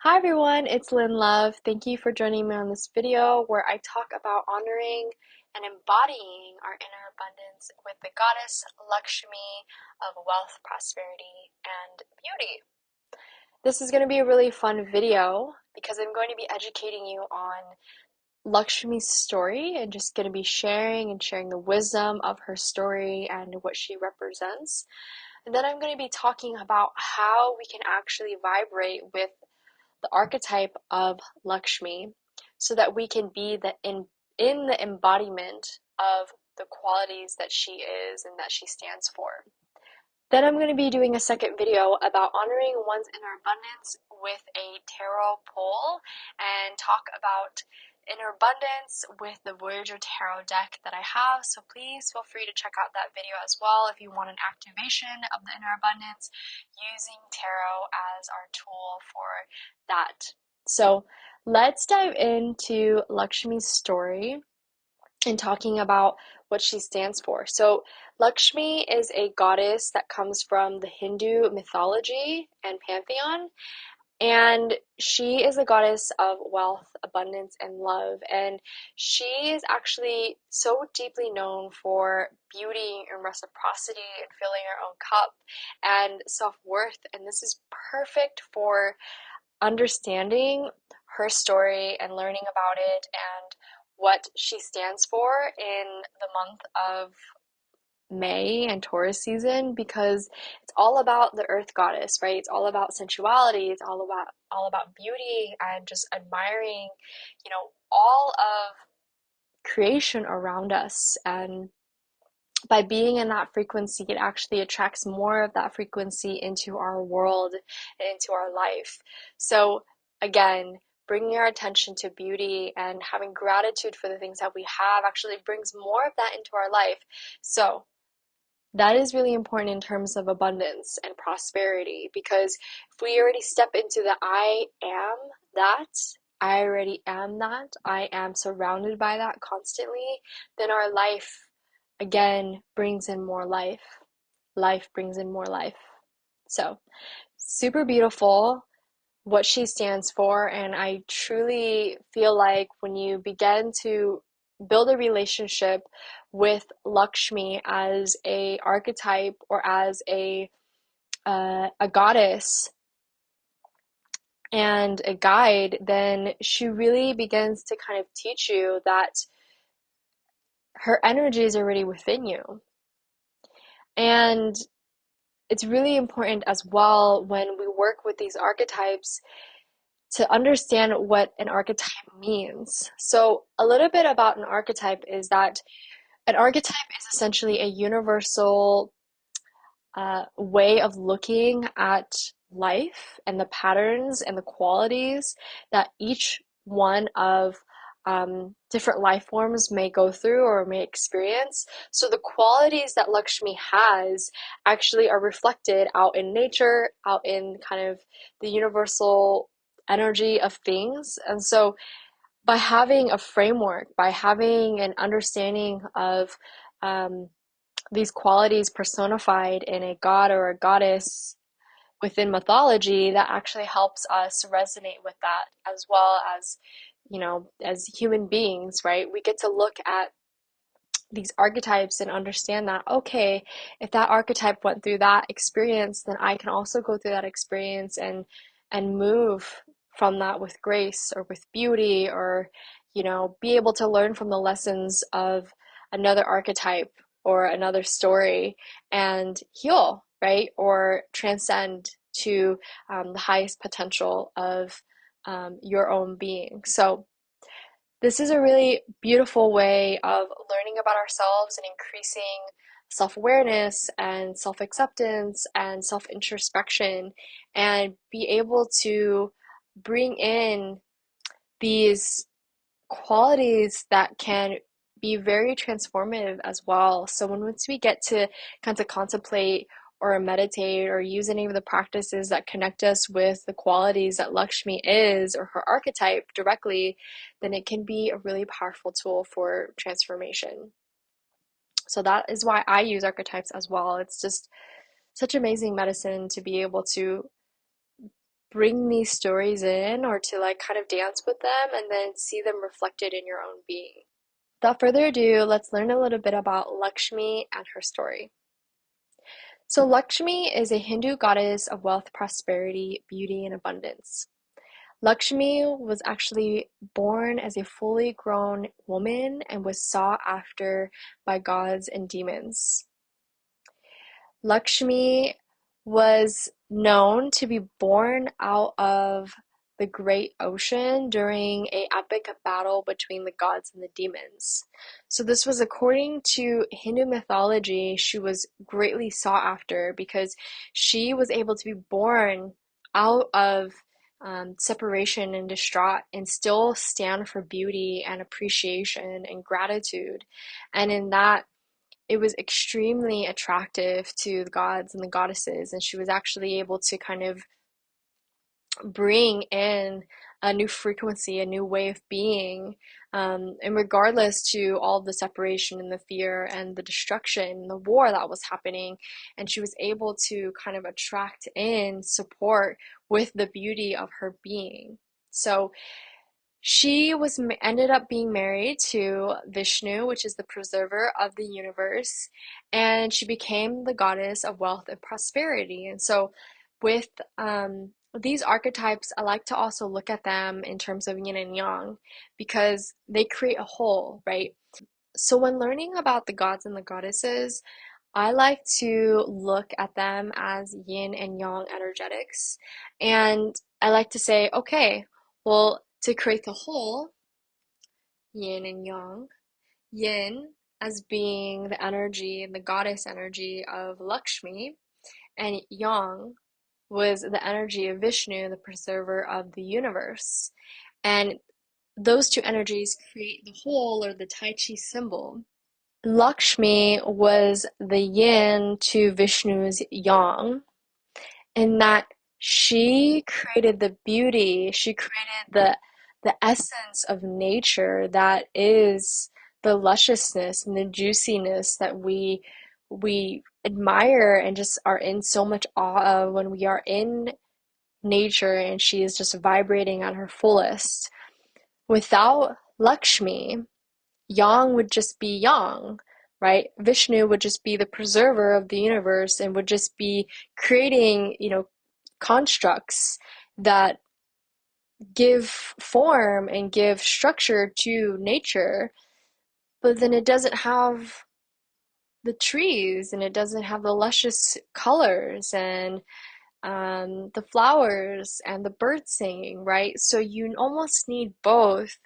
Hi everyone, it's Lynn Love. Thank you for joining me on this video where I talk about honoring and embodying our inner abundance with the goddess Lakshmi of wealth, prosperity, and beauty. This is going to be a really fun video because I'm going to be educating you on Lakshmi's story and just going to be sharing the wisdom of her story and what she represents. And then I'm going to be talking about how we can actually vibrate with the archetype of Lakshmi so that we can be in the embodiment of the qualities that she is and that she stands for. Then I'm going to be doing a second video about honoring one's inner abundance with a tarot pull and talk about inner abundance with the Voyager Tarot deck that I have. So please feel free to check out that video as well if you want an activation of the inner abundance using tarot as our tool for that. So let's dive into Lakshmi's story and talking about what she stands for. So, Lakshmi is a goddess that comes from the Hindu mythology and pantheon, and she is a goddess of wealth, abundance, and love. And she is actually so deeply known for beauty and reciprocity and filling her own cup and self worth. And this is perfect for understanding her story and learning about it and what she stands for in the month of May and Taurus season, because it's all about the earth goddess, right? It's all about sensuality, it's all about beauty and just admiring, all of creation around us. And by being in that frequency, it actually attracts more of that frequency into our world and into our life. So, again, bringing our attention to beauty and having gratitude for the things that we have actually brings more of that into our life. So, that is really important in terms of abundance and prosperity, because if we already step into the I already am that, I am surrounded by that constantly, then our life again brings in more life. Life brings in more life. So, super beautiful what she stands for, and I truly feel like when you begin to build a relationship with Lakshmi as a archetype or as a goddess and a guide, then she really begins to kind of teach you that her energy is already within you. And it's really important as well when we work with these archetypes to understand what an archetype means. So, a little bit about an archetype is that an archetype is essentially a universal way of looking at life and the patterns and the qualities that each one of different life forms may go through or may experience. So the qualities that Lakshmi has actually are reflected out in nature, out in kind of the universal energy of things. And so by having a framework, by having an understanding of um, these qualities personified in a god or a goddess within mythology, that actually helps us resonate with that as well as, as human beings, right? We get to look at these archetypes and understand that, okay, if that archetype went through that experience, then I can also go through that experience and move from that with grace or with beauty, or be able to learn from the lessons of another archetype or another story and heal, right? Or transcend to the highest potential of your own being. So this is a really beautiful way of learning about ourselves and increasing self-awareness and self-acceptance and self-introspection, and be able to bring in these qualities that can be very transformative as well. So once we get to kind of contemplate or meditate or use any of the practices that connect us with the qualities that Lakshmi is or her archetype directly, then it can be a really powerful tool for transformation. So that is why I use archetypes as well. It's just such amazing medicine to be able to bring these stories in or to like kind of dance with them and then see them reflected in your own being. Without further ado, let's learn a little bit about Lakshmi and her story. So, Lakshmi is a Hindu goddess of wealth, prosperity, beauty, and abundance. Lakshmi was actually born as a fully grown woman and was sought after by gods and demons. Lakshmi was known to be born out of the great ocean during an epic battle between the gods and the demons. So this was according to Hindu mythology. She was greatly sought after because she was able to be born out of separation and distraught and still stand for beauty and appreciation and gratitude. And in that, it was extremely attractive to the gods and the goddesses, and she was actually able to kind of bring in a new frequency, a new way of being, and regardless to all the separation and the fear and the destruction and the war that was happening, and she was able to kind of attract in support with the beauty of her being. So she was ended up being married to Vishnu, which is the preserver of the universe, and she became the goddess of wealth and prosperity. And so, with these archetypes, I like to also look at them in terms of yin and yang because they create a whole, right? So, when learning about the gods and the goddesses, I like to look at them as yin and yang energetics. And I like to say, okay, well, to create the whole, yin and yang, yin as being the energy and the goddess energy of Lakshmi, and yang was the energy of Vishnu, the preserver of the universe. And those two energies create the whole or the Tai Chi symbol. Lakshmi was the yin to Vishnu's yang, in that she created the beauty, she created the essence of nature that is the lusciousness and the juiciness that we admire and just are in so much awe of when we are in nature and she is just vibrating at her fullest. Without Lakshmi, Yang would just be Yang, right? Vishnu would just be the preserver of the universe and would just be creating, constructs that give form and give structure to nature, but then it doesn't have the trees and it doesn't have the luscious colors and the flowers and the birds singing, right? So you almost need both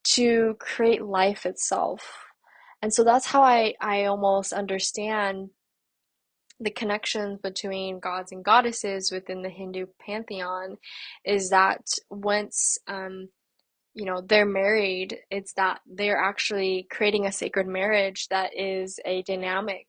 to create life itself. And so that's how I almost understand the connections between gods and goddesses within the Hindu pantheon is that once they're married, it's that they're actually creating a sacred marriage that is a dynamic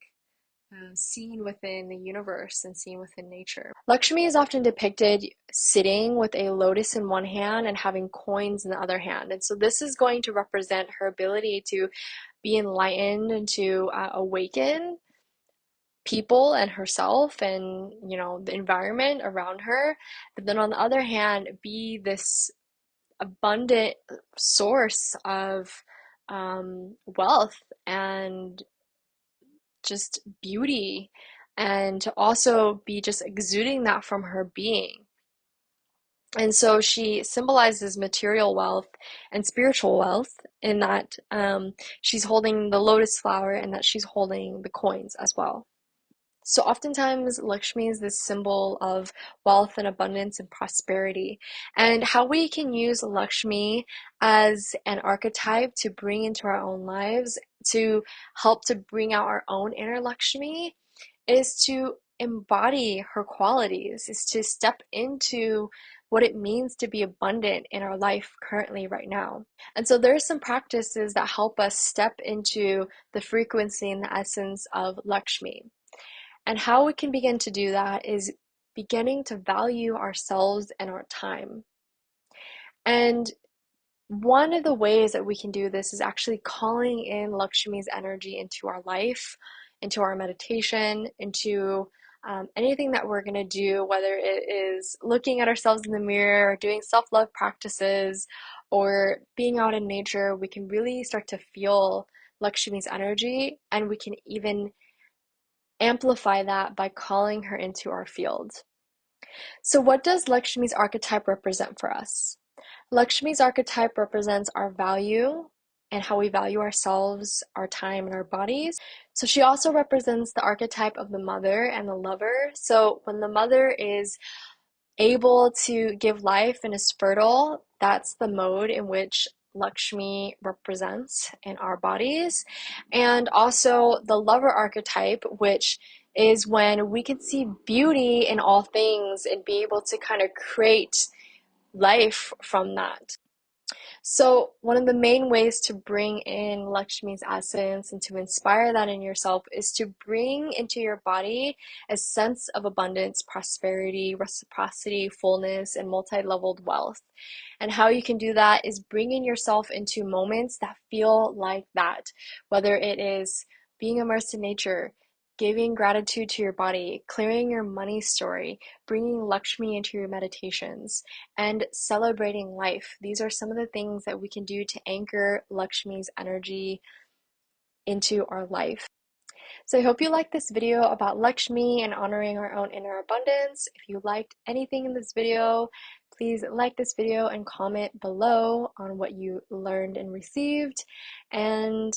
seen within the universe and seen within nature. Lakshmi is often depicted sitting with a lotus in one hand and having coins in the other hand. And so this is going to represent her ability to be enlightened and to awaken people and herself and the environment around her, but then on the other hand be this abundant source of wealth and just beauty, and to also be just exuding that from her being. And so she symbolizes material wealth and spiritual wealth in that she's holding the lotus flower and that she's holding the coins as well. So oftentimes Lakshmi is this symbol of wealth and abundance and prosperity. And how we can use Lakshmi as an archetype to bring into our own lives, to help to bring out our own inner Lakshmi, is to embody her qualities, is to step into what it means to be abundant in our life currently right now. And so there are some practices that help us step into the frequency and the essence of Lakshmi. And how we can begin to do that is beginning to value ourselves and our time. And one of the ways that we can do this is actually calling in Lakshmi's energy into our life, into our meditation, into anything that we're going to do, whether it is looking at ourselves in the mirror, or doing self-love practices, or being out in nature, we can really start to feel Lakshmi's energy, and we can even amplify that by calling her into our field. So, what does Lakshmi's archetype represent for us? Lakshmi's archetype represents our value and how we value ourselves, our time, and our bodies. So she also represents the archetype of the mother and the lover. So when the mother is able to give life and is fertile, that's the mode in which Lakshmi represents in our bodies. And also the lover archetype, which is when we can see beauty in all things and be able to kind of create life from that. So, one of the main ways to bring in Lakshmi's essence and to inspire that in yourself is to bring into your body a sense of abundance, prosperity, reciprocity, fullness, and multi leveled wealth. And how you can do that is bringing yourself into moments that feel like that, whether it is being immersed in nature, giving gratitude to your body, clearing your money story, bringing Lakshmi into your meditations, and celebrating life. These are some of the things that we can do to anchor Lakshmi's energy into our life. So I hope you liked this video about Lakshmi and honoring our own inner abundance. If you liked anything in this video, please like this video and comment below on what you learned and received. And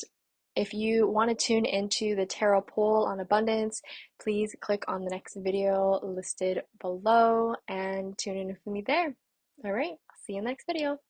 if you want to tune into the tarot poll on abundance, please click on the next video listed below and tune in with me there. All right, I'll see you in the next video.